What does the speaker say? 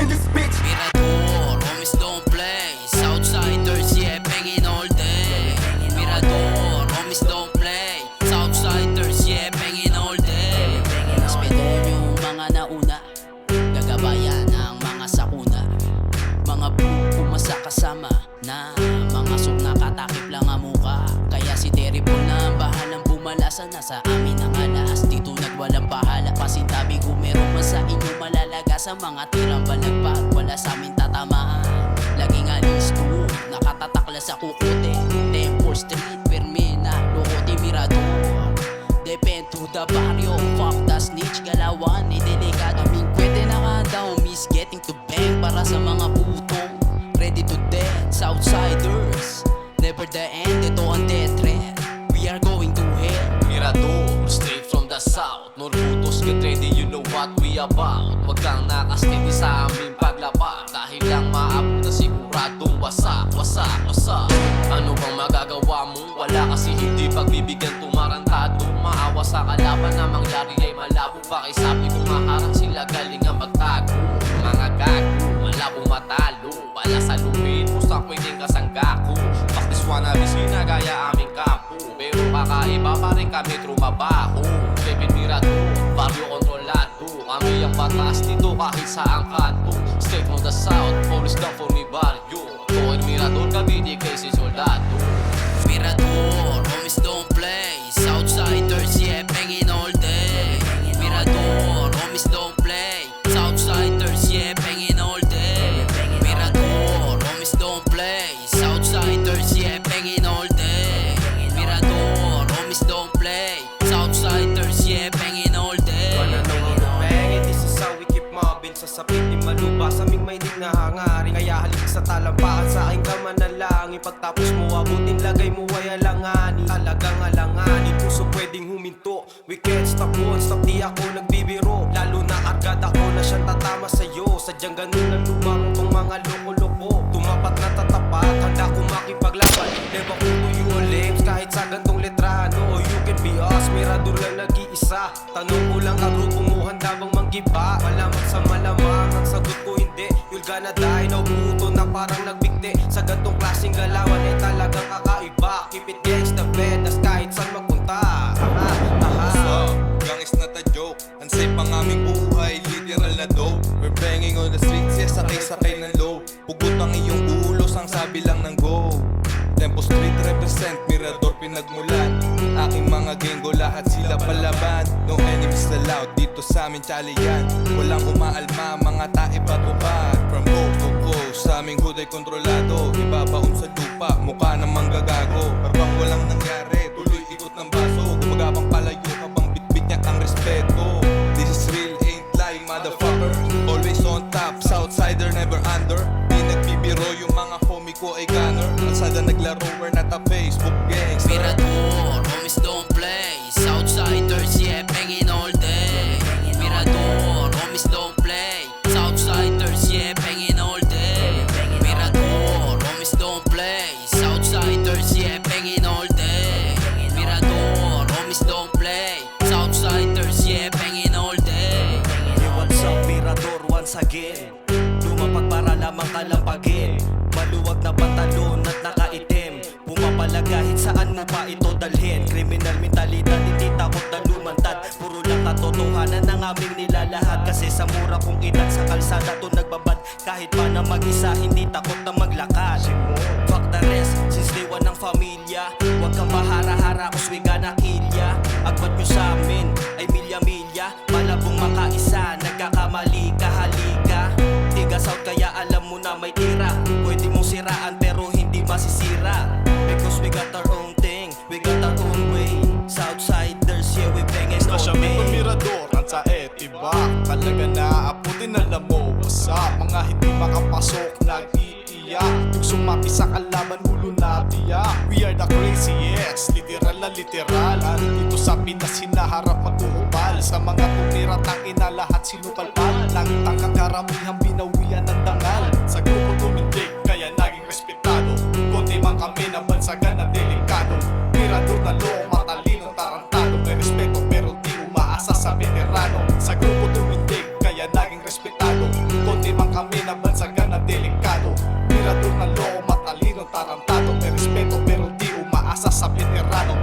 in this bitch. Mirador, homies don't play. Southsiders, yeah, banging all day. Mirador, homies don't play. Southsiders, yeah, banging all day. Respeto yung mga nauna, gagabayan ang mga sakuna. Mga blue pumasa kasama na mga sok nakatakip lang ang muka. Kaya si Terry Paul na ang bahalang bumalasa. Nasa amin ang alas, dito nagwalang bahala. Pasintabi kung meron man sa inyo malalaga. Sa mga tirang balagpag, wala sa amin tatamaan. Laging alis ko, nakatatakla sa kukote. Temple Street, Permena, Lokote, Mirador. Depend to the barrio, fuck the snitch. Galawan, delikado aming kwete. Nakahanda, miss getting to bang. Para sa mga putong ready to death. Southsiders, never the end, ito ang death threat. We are going to hell. Mirador, straight from the south. Norbutos, get ready, you know what we about. Huwag kang nakastindi sa aming paglapa. Dahil lang maabot na siguradong wasak, wasak, wasak. Ano bang magagawa mo? Wala kasi hindi pagbibigyan tumarantado. Maawa sa kalaban na mangyari ay malabo. Pakisabi kung maharang sila galing ang magtago. Mga gago, malabong matalo. Wala sa lupin, basta pwedeng kasanggako. Baktis wannabe sinagaya aming kampo. Pero kakaiba pa rin kami trumabaho. Kevin Mirador, barrio kontrolado. Kami ang batas dito kahit saang kanto. Straight from the south, always down for me barrio. Toer Mirador, Cavite, Casey, Soldado. Mirador, homies don't play. Southsiders, yeah, banging all day. Mirador, homies don't play. Southsiders, yeah, banging all day. Mirador, homies don't play. Southsiders, yeah, banging all day. Mirador, homies don't play. Southsiders, yeah, banging all day. Bang, this is how we keep mobbing. Sasapit ni maluba sa aming mainig na hangarin. Kaya halik sa talampakan sa aking kamanalangin. Pagtapos mo abutin, lagay mo ay alanganin. Talagang alanganin, puso pwedeng huminto. We can't stop, won't stop, di ako nagbibiro. Lalo na agad ako na siyang tatama sa'yo. Sadyang ganun ang lumaro tong mga loko-loko. Tumapat na tatapat, handa kong makipaglaban. Never ko to you all lips, kahit sa gantong letrano. You can be us, Mirador lang nag-iisa. Tanong ko lang ang grupo mo, handa bang manggiba? Malamang sa malamang, ang sagot ko hindi. You're gonna die, naubuto na parang nagbigti. Sa gantong klaseng galawan ay talagang kakaiba. Keep it gangsta, bedas kahit saan magpunta. Gang is not a joke. Ang safe ang aming buhay, literal na dope. We're banging on the streets, yes, sakay-sakay ng low. Pugot ang iyong ulos, ang sabi lang ng go. Tempo Street represent, Mirador pinagmulan. Aking mga genggo, lahat sila palaban. No enemies allowed, dito sa amin tsali yan. Walang umaalma, mga tae patupad. From coast to coast, sa aming hood ay kontrolado. Ibabaon sa lupa, mukha ng manggagago. Parang walang nangyari, tuloy ikot ng baso. Gumagabang palayo habang bitbit niya ang respeto. This is real, ain't lying motherfucker. Always on top, Southsider never under. Di nagbibiro yung mga homie ko ay gunner. Kalsada naglaro, we're not a Facebook gangster. Mirador, homies don't play. Southsiders, yeah, banging all day. Mirador, homies don't play. Southsiders, yeah, banging all day. Mirador, homies don't play. Southsiders, yeah, banging all day. Mirador, homies don't play. Southsiders, yeah, banging all day. Hey, what's up, Mirador once again? Lumapag para lamang kalampagin. Maluwag na pantalon at nakaitim. Pumapalagahit saan mo pa ito dalhin. Criminal mentalidad, hindi takot na lumantad. Puro lang katotohanan ng aming nilalahat. Kasi sa mura kong edad sa kalsada to nagbabad. Kahit pa na mag-isa, hindi takot na maglakad. Fuck the rest, since day one ng pamilya. Huwag kang mahara-hara, cause we gonna kill ya. Agwat nyo sa amin ay milya-milya. Malabong makaisa, nagkakamali ka, halika. Tiga South kaya alam mo na may tira. Pwede mong siraan pero hindi masisira. Because we got our own thing, we got our own way. Southsiders, yeah, we bangin' all Siya may day. Mirador, ang sa etiba. Talaga na aputin alam mo. Basta mga hindi makapasok, nag-iiyak. Yung sumapi sa kalaban, ulo na tiyak. We are the crazy X, literal na literal. Dito sa Pinas, hinaharap mag-uupal. Sa mga tumira, tangina lahat sinupalpal. Langitang kakaramihan, binawian ng dangal. Sa grupo tumindig, kaya naging respetado. Kundi man kami na bansagan na delikado. Mirador na loo, matalino, tarantado. May respeto pero di umaasa sa veterano. Sa grupo tumindig, kaya naging respetado. Kundi man kami sa veterano